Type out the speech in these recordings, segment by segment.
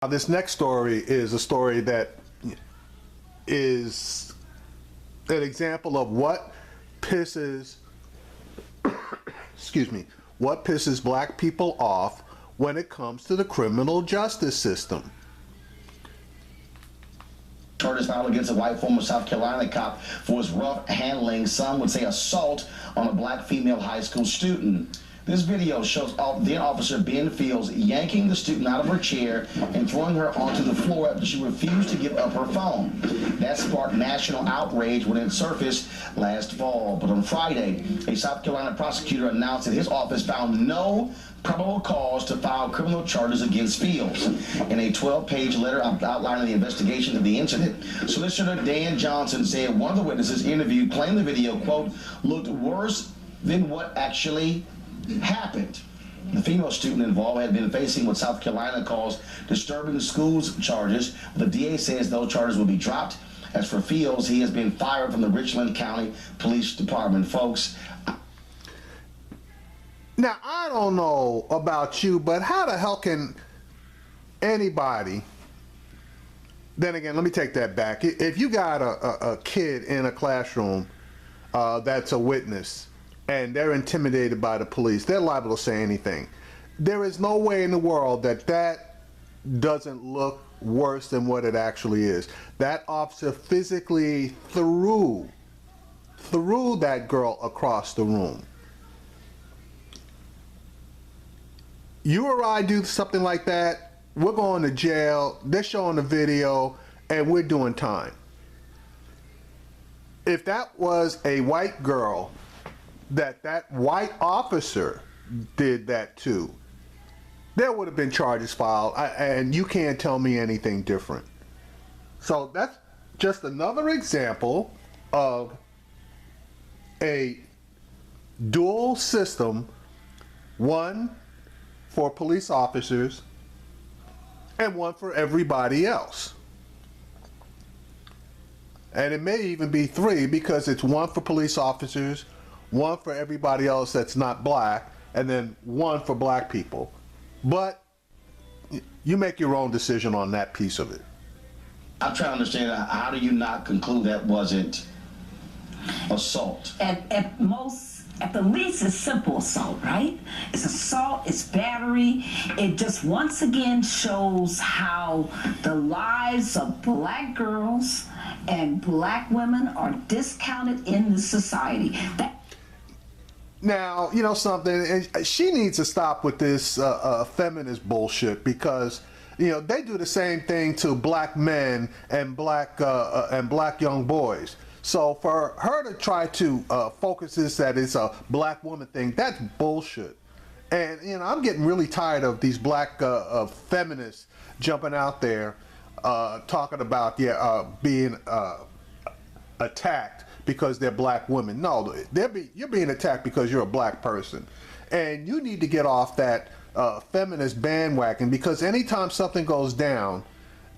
This next story is a story that is an example of what pisses, excuse me, what pisses black people off when it comes to the criminal justice system. Charges filed against a white former South Carolina cop for his rough handling, some would say assault, on a black female high school student. This video shows then Officer Ben Fields yanking the student out of her chair and throwing her onto the floor after she refused to give up her phone. That sparked national outrage when it surfaced last fall. But on Friday, a South Carolina prosecutor announced that his office found no probable cause to file criminal charges against Fields. In a 12-page letter outlining the investigation of the incident, Solicitor Dan Johnson said one of the witnesses interviewed claimed the video, quote, looked worse than what actually happened. The female student involved had been facing what South Carolina calls disturbing the schools charges. The DA says those charges will be dropped. As for Fields, he has been fired from the Richland County Police Department. Folks, now, I don't know about you, but how the hell can anybody, then again, let me take that back. If you got a kid in a classroom that's a witness and they're intimidated by the police, they're liable to say anything. There is no way in the world that that doesn't look worse than what it actually is. That officer physically threw that girl across the room. You or I do something like that, we're going to jail, they're showing the video, and we're doing time. If that was a white girl that white officer did that to, there would have been charges filed, and you can't tell me anything different. So that's just another example of a dual system, one for police officers and one for everybody else. And it may even be three, because it's one for police officers, one for everybody else that's not black, and then one for black people. But you make your own decision on that piece of it. I'm trying to understand, how do you not conclude that wasn't assault? At the least, it's simple assault, right? It's assault, it's battery. It just once again shows how the lives of black girls and black women are discounted in the society. Now, you know something, she needs to stop with this feminist bullshit, because you know they do the same thing to black men and black young boys. So for her to try to focus this that it's a black woman thing, that's bullshit. And you know, I'm getting really tired of these black feminists jumping out there talking about being attacked because they're black women. No, you're being attacked because you're a black person, and you need to get off that feminist bandwagon, because anytime something goes down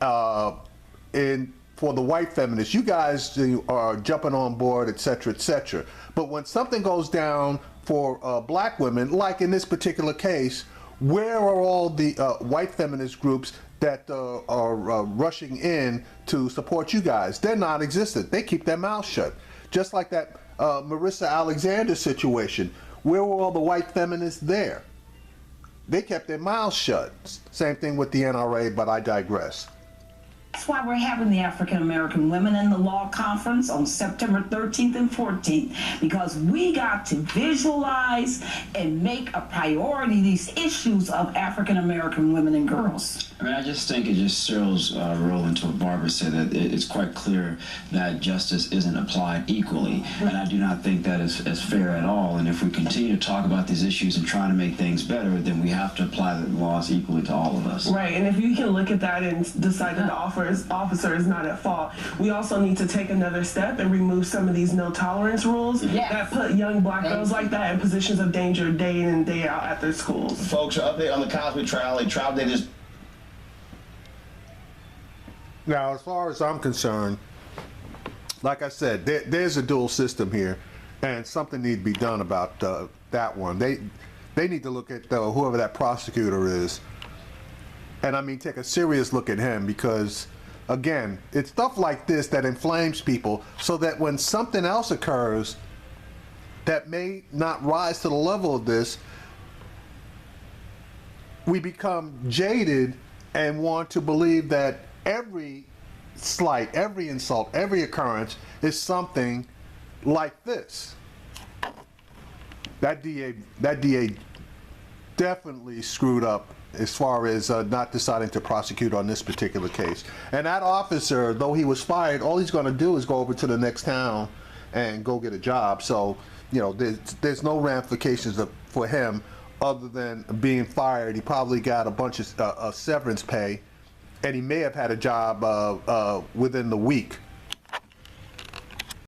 for the white feminists, you guys are jumping on board, etc., etc. But when something goes down for black women, like in this particular case, where are all the white feminist groups that are rushing in to support you guys? They're non-existent. They keep their mouths shut. Just like that Marissa Alexander situation. Where were all the white feminists there? They kept their mouths shut. Same thing with the NRA, but I digress. That's why we're having the African American Women in the Law Conference on September 13th and 14th, because we got to visualize and make a priority these issues of African American women and girls. I mean, I just think it just serves roll into what Barbara said, that it's quite clear that justice isn't applied equally, and I do not think that is fair at all. And if we continue to talk about these issues and try to make things better, then we have to apply the laws equally to all of us. Right, and if you can look at that and decide that the officer is not at fault, we also need to take another step and remove some of these no-tolerance rules that put young black girls like that in positions of danger day in and day out at their schools. Folks, an update on the Cosby trial. A trial date is... Now, as far as I'm concerned, like I said, there's a dual system here, and something needs to be done about that one. They need to look at whoever that prosecutor is And I mean, take a serious look at him, because, again, it's stuff like this that inflames people, so that when something else occurs that may not rise to the level of this, we become jaded and want to believe that every slight, every insult, every occurrence is something like this. That DA definitely screwed up as far as not deciding to prosecute on this particular case. And that officer, though he was fired, all he's going to do is go over to the next town and go get a job. So, you know, there's no ramifications for him other than being fired. He probably got a bunch of severance pay, and he may have had a job within the week